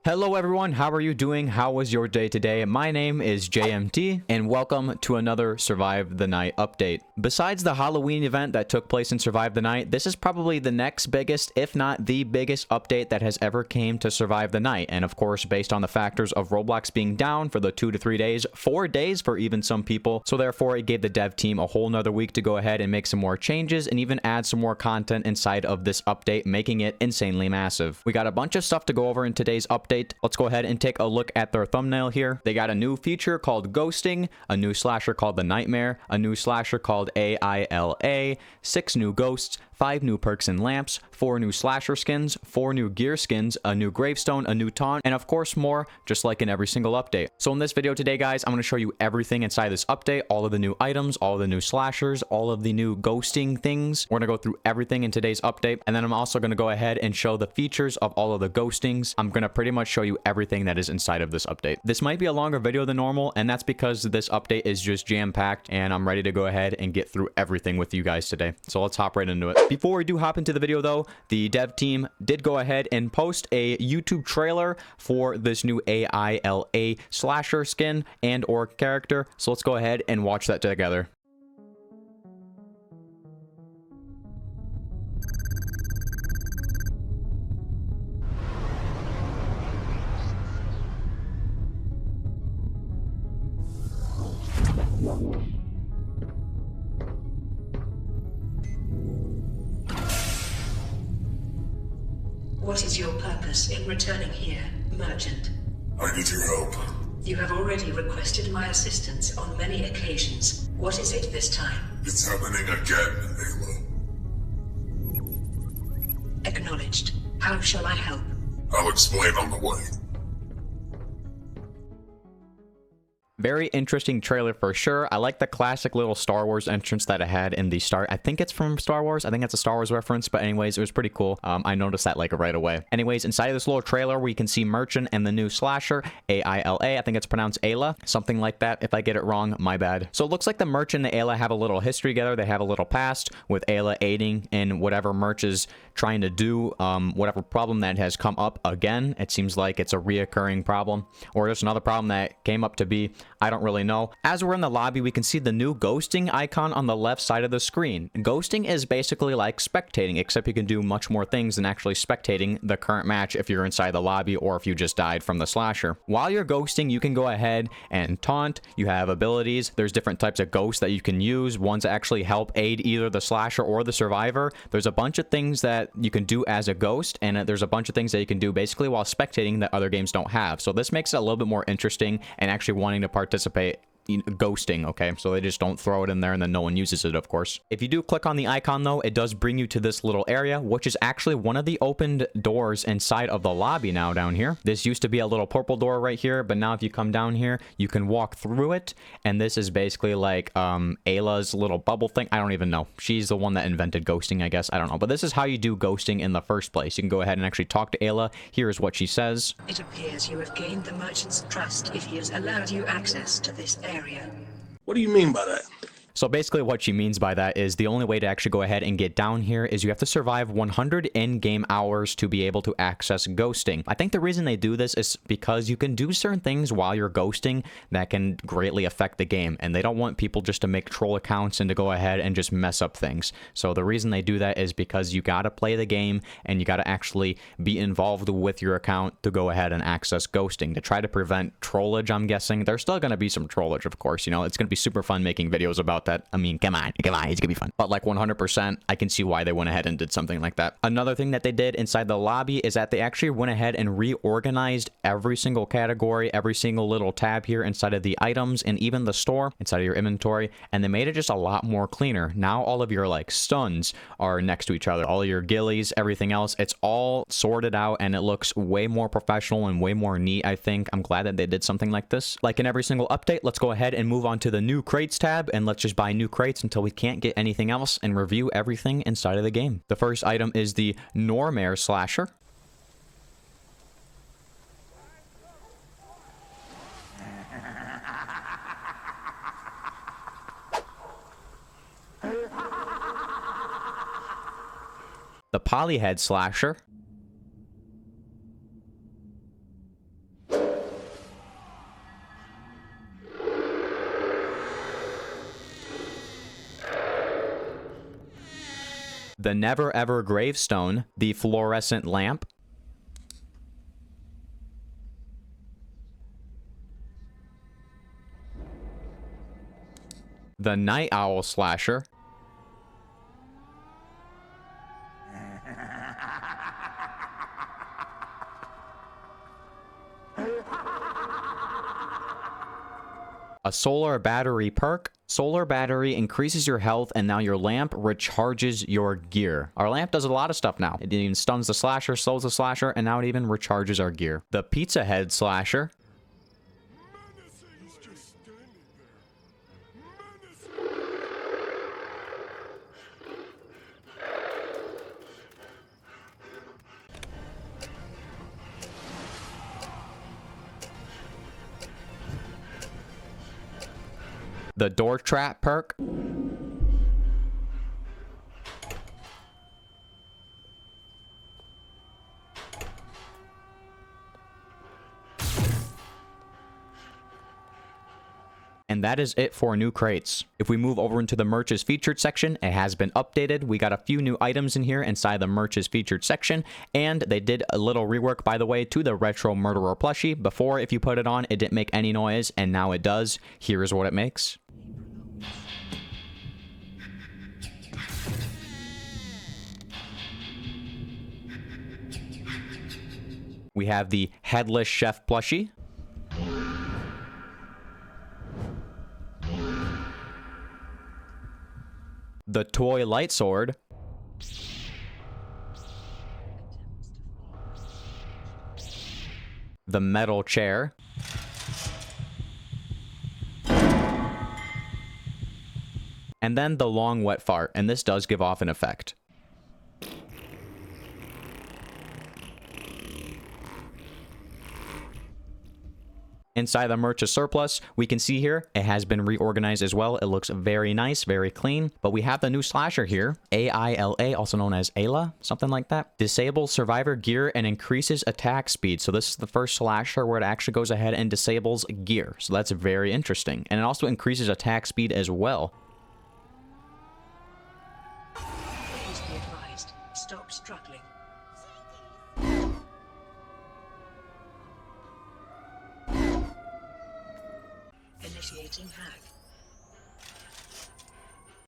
Hello everyone, how are you doing? How was your day today? My name is JMT, and welcome to another Survive the Night update. Besides the Halloween event that took place in Survive the Night, this is probably the next biggest, if not the biggest update that has ever came to Survive the Night. And of course, based on the factors of Roblox being down for the 2 to 3 days, 4 days for even some people. So therefore, it gave the dev team a whole nother week to go ahead and make some more changes and even add some more content inside of this update, making it insanely massive. We got a bunch of stuff to go over in today's update. Let's go ahead and take a look at their thumbnail here. They got a new feature called ghosting, a new slasher called the nightmare, a new slasher called A.I.L.A, 6 new ghosts, 5 new perks and lamps, 4 new slasher skins, 4 new gear skins, a new gravestone, a new taunt, and of course more, just like in every single update. So in this video today, guys, I'm going to show you everything inside this update, all of the new items, all of the new slashers, all of the new ghosting things. We're going to go through everything in today's update, and then I'm also going to go ahead and show the features of all of the ghostings. I'm going to pretty much show you everything that is inside of this update. This might be a longer video than normal, and that's because this update is just jam-packed, and I'm ready to go ahead and get through everything with you guys today. So let's hop right into it. Before we do hop into the video though, the dev team did go ahead and post a YouTube trailer for this new A.I.L.A slasher skin and or character. So let's go ahead and watch that together. What is your purpose in returning here, merchant? I need your help. You have already requested my assistance on many occasions. What is it this time? It's happening again, A.I.L.A. Acknowledged. How shall I help? I'll explain on the way. Very interesting trailer for sure. I like the classic little Star Wars entrance that it had in the start. I think it's from Star Wars. I think it's a Star Wars reference, but anyways, it was pretty cool. I noticed that like right away. Anyways, inside of this little trailer, we can see Merchant and the new slasher, A.I.L.A. I think it's pronounced A.I.L.A, something like that. If I get it wrong, my bad. So it looks like the Merchant and the A.I.L.A have a little history together. They have a little past with A.I.L.A aiding in whatever Merch is trying to do, whatever problem that has come up again. It seems like it's a reoccurring problem, or just another problem that came up to be. I don't really know. As we're in the lobby, we can see the new ghosting icon on the left side of the screen. Ghosting is basically like spectating, except you can do much more things than actually spectating the current match if you're inside the lobby or if you just died from the slasher. While you're ghosting, you can go ahead and taunt. You have abilities. There's different types of ghosts that you can use. Ones that actually help aid either the slasher or the survivor. There's a bunch of things that you can do as a ghost, and there's a bunch of things that you can do basically while spectating that other games don't have. So this makes it a little bit more interesting and actually wanting to participate ghosting. Okay, so they just don't throw it in there and then no one uses it, of course. If you do click on the icon though, it does bring you to this little area, which is actually one of the opened doors inside of the lobby now down here. This used to be a little purple door right here, but now if you come down here, you can walk through it, and this is basically like A.I.L.A.'s little bubble thing. I don't even know. She's the one that invented ghosting, I guess. I don't know, but this is how you do ghosting in the first place. You can go ahead and actually talk to A.I.L.A. Here's what she says. It appears you have gained the merchant's trust if he has allowed you access to this area. What do you mean by that? So basically what she means by that is the only way to actually go ahead and get down here is you have to survive 100 in-game hours to be able to access ghosting. I think the reason they do this is because you can do certain things while you're ghosting that can greatly affect the game, and they don't want people just to make troll accounts and to go ahead and just mess up things. So the reason they do that is because you gotta play the game and you gotta actually be involved with your account to go ahead and access ghosting to try to prevent trollage. I'm guessing there's still gonna be some trollage, of course. You know, it's gonna be super fun making videos about that. I mean, come on, it's gonna be fun. But like 100%, I can see why they went ahead and did something like that. Another thing that they did inside the lobby is that they actually went ahead and reorganized every single category, every single little tab here inside of the items and even the store inside of your inventory, and they made it just a lot more cleaner. Now all of your like stuns are next to each other, all of your ghillies, everything else, it's all sorted out and it looks way more professional and way more neat. I think I'm glad that they did something like this. Like in every single update, let's go ahead and move on to the new crates tab, and let's just buy new crates until we can't get anything else and review everything inside of the game. The first item is the Nightmare Slasher. The Polyhead Slasher. The Never Ever Gravestone, the Fluorescent Lamp, the Night Owl Slasher, a solar battery perk. Solar battery increases your health, and now your lamp recharges your gear. Our lamp does a lot of stuff now. It even stuns the slasher, slows the slasher, and now it even recharges our gear. The Pizza Head Slasher, the Door Trap perk, and that is it for new crates. If we move over into the merch's featured section, it has been updated. We got a few new items in here inside the merch's featured section, and they did a little rework, by the way, to the Retro Murderer plushie. Before, if you put it on, it didn't make any noise, and now it does. Here is what it makes. We have the Headless Chef plushie, the Toy Light Sword, the Metal Chair, and then the Long Wet Fart, and this does give off an effect. Inside the merch's surplus, we can see here, it has been reorganized as well. It looks very nice, very clean. But we have the new slasher here, A.I.L.A, also known as A.I.L.A, something like that. Disables survivor gear and increases attack speed. So this is the first slasher where it actually goes ahead and disables gear. So that's very interesting. And it also increases attack speed as well. Please be advised. Stop struggling. Initiating hack.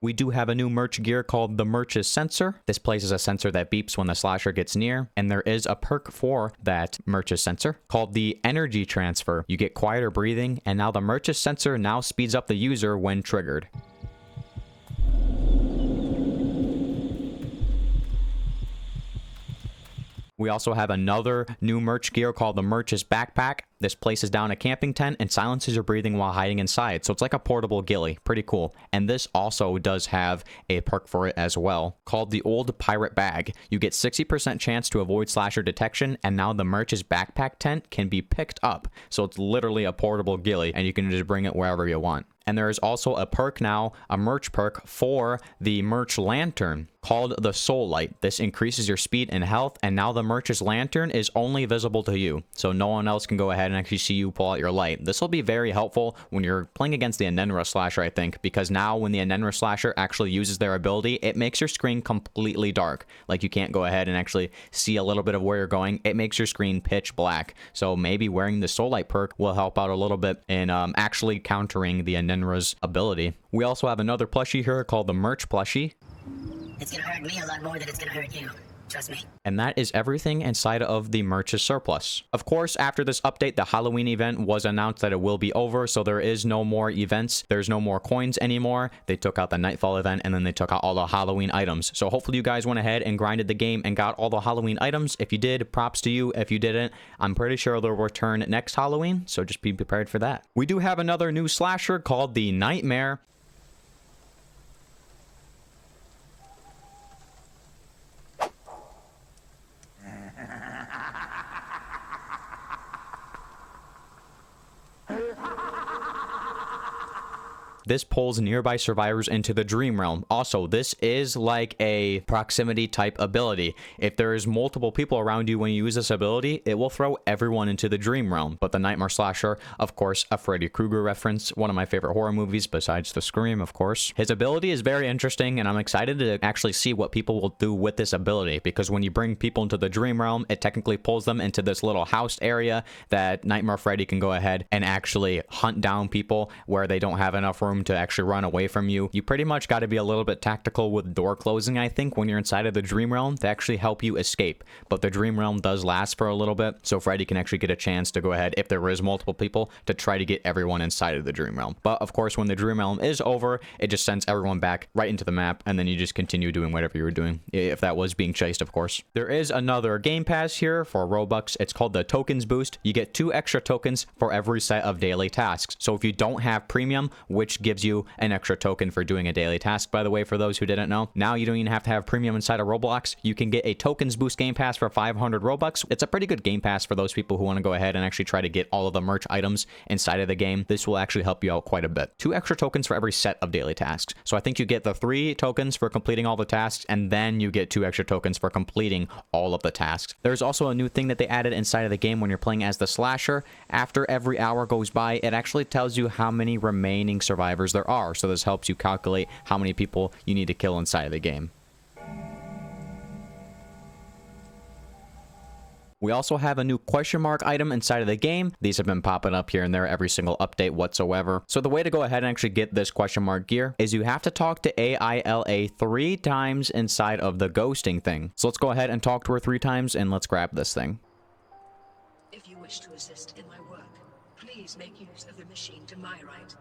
We do have a new merch gear called the Merch's Sensor. This places a sensor that beeps when the slasher gets near, and there is a perk for that Merch's Sensor called the Energy Transfer. You get quieter breathing, and now the Merch's Sensor now speeds up the user when triggered. We also have another new merch gear called the Merch's Backpack. This places down a camping tent and silences your breathing while hiding inside. So it's like a portable ghillie. Pretty cool. And this also does have a perk for it as well, called the Old Pirate Bag. You get 60% chance to avoid slasher detection, and now the Merch's Backpack tent can be picked up. So it's literally a portable ghillie, and you can just bring it wherever you want. And there is also a perk now, a merch perk for the merch lantern called the Soul Light. This increases your speed and health, and now the merch's lantern is only visible to you. So no one else can go ahead and actually see you pull out your light. This will be very helpful when you're playing against the Anenra Slasher, I think, because now when the Anenra Slasher actually uses their ability, it makes your screen completely dark. Like you can't go ahead and actually see a little bit of where you're going. It makes your screen pitch black. So maybe wearing the Soul Light perk will help out a little bit in actually countering the Anenra's ability. We also have another plushie here called the Merch plushie. It's gonna hurt me a lot more than it's gonna hurt you. Trust me. And that is everything inside of the merch's surplus. Of course, after this update, the Halloween event was announced that it will be over, so there is no more events. There's no more coins anymore. They took out the Nightfall event, and then they took out all the Halloween items. So hopefully you guys went ahead and grinded the game and got all the Halloween items. If you did, props to you. If you didn't, I'm pretty sure they'll return next Halloween, so just be prepared for that. We do have another new slasher called the Nightmare. This pulls nearby survivors into the dream realm. Also, this is like a proximity type ability. If there is multiple people around you when you use this ability, it will throw everyone into the dream realm. But the Nightmare Slasher, of course, a Freddy Krueger reference, one of my favorite horror movies besides The Scream, of course. His ability is very interesting, and I'm excited to actually see what people will do with this ability, because when you bring people into the dream realm, it technically pulls them into this little housed area that Nightmare Freddy can go ahead and actually hunt down people where they don't have enough room to actually run away from you. You pretty much got to be a little bit tactical with door closing, I think, when you're inside of the dream realm to actually help you escape. But the dream realm does last for a little bit, so Freddy can actually get a chance to go ahead, if there is multiple people, to try to get everyone inside of the dream realm. But of course, when the dream realm is over, it just sends everyone back right into the map, and then you just continue doing whatever you were doing, if that was being chased, of course. There is another game pass here for Robux. It's called the Tokens Boost. You get 2 extra tokens for every set of daily tasks. So if you don't have premium, which gives you an extra token for doing a daily task, by the way, for those who didn't know, now you don't even have to have premium inside of Roblox. You can get a Tokens Boost game pass for 500 Robux. It's a pretty good game pass for those people who want to go ahead and actually try to get all of the merch items inside of the game. This will actually help you out quite a bit. 2 extra tokens for every set of daily tasks. So I think you get the 3 tokens for completing all the tasks, and then you get 2 extra tokens for completing all of the tasks. There's also a new thing that they added inside of the game when you're playing as the slasher. After every hour goes by, it actually tells you how many remaining survivors there are. So this helps you calculate how many people you need to kill inside of the game. We also have a new question mark item inside of the game. These have been popping up here and there every single update whatsoever. So the way to go ahead and actually get this question mark gear is you have to talk to A.I.L.A 3 times inside of the ghosting thing. So let's go ahead and talk to her 3 times, and let's grab this thing. If you wish to assist in my work, please make use of the machine to my right.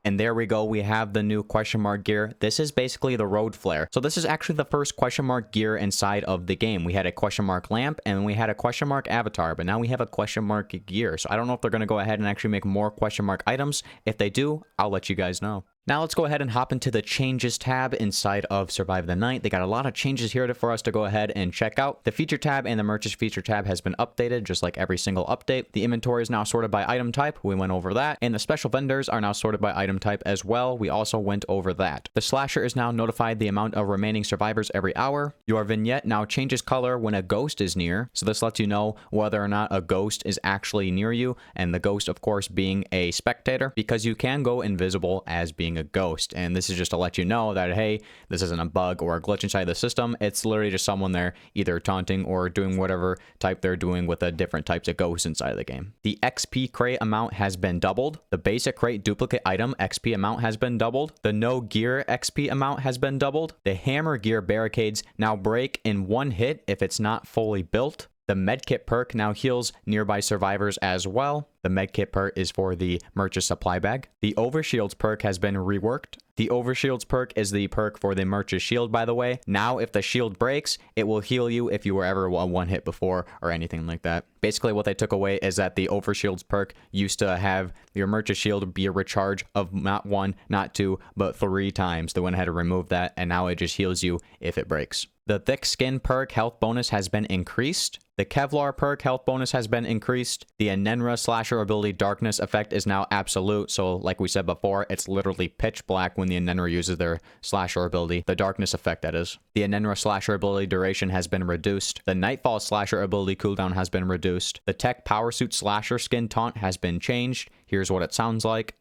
And there we go. We have the new question mark gear. This is basically the road flare. So this is actually the first question mark gear inside of the game. We had a question mark lamp, and we had a question mark avatar, but now we have a question mark gear. So I don't know if they're going to go ahead and actually make more question mark items. If they do, I'll let you guys know. Now let's go ahead and hop into the changes tab inside of Survive the Night. They got a lot of changes here for us to go ahead and check out. The feature tab and the merch's feature tab has been updated just like every single update. The inventory is now sorted by item type. We went over that. And the special vendors are now sorted by item type as well. We also went over that. The slasher is now notified the amount of remaining survivors every hour. Your vignette now changes color when a ghost is near. So this lets you know whether or not a ghost is actually near you. And the ghost, of course, being a spectator, because you can go invisible as being a ghost. And this is just to let you know that, hey, this isn't a bug or a glitch inside the system. It's literally just someone there either taunting or doing whatever type they're doing with the different types of ghosts inside of the game. The XP crate amount has been doubled. The basic crate duplicate item XP amount has been doubled. The no gear XP amount has been doubled. The hammer gear barricades now break in 1 hit if it's not fully built. The medkit perk now heals nearby survivors as well. The medkit perk is for the merch's supply bag. The overshields perk has been reworked. The overshields perk is the perk for the merch's shield, by the way. Now, if the shield breaks, it will heal you if you were ever one hit before or anything like that. Basically, what they took away is that the overshields perk used to have your merch's shield be a recharge of not 1, not 2, but 3 times. They went ahead and removed that, and now it just heals you if it breaks. The thick skin perk health bonus has been increased. The Kevlar perk health bonus has been increased. The Anenra slasher ability darkness effect is now absolute. So like we said before, it's literally pitch black when the Anenra uses their slasher ability. The darkness effect, that is. The Anenra slasher ability duration has been reduced. The Nightfall slasher ability cooldown has been reduced. The Tech Power Suit slasher skin taunt has been changed. Here's what it sounds like.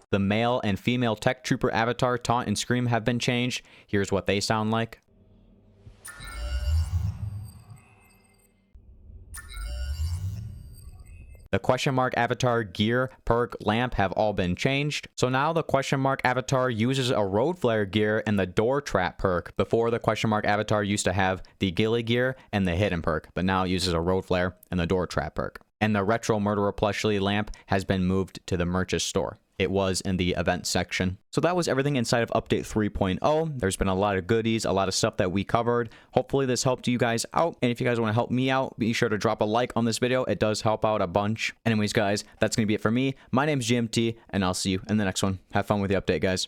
The male and female Tech Trooper avatar taunt and scream have been changed. Here's what they sound like. The question mark avatar gear, perk, lamp have all been changed. So now the question mark avatar uses a road flare gear and the door trap perk. Before, the question mark avatar used to have the ghillie gear and the hidden perk, but now it uses a road flare and the door trap perk. And the retro murderer plushly lamp has been moved to the merch's store. It was in the event section. So that was everything inside of update 3.0. There's been a lot of goodies, a lot of stuff that we covered. Hopefully this helped you guys out. And if you guys want to help me out, be sure to drop a like on this video. It does help out a bunch. Anyways, guys, that's going to be it for me. My name's GMT, and I'll see you in the next one. Have fun with the update, guys.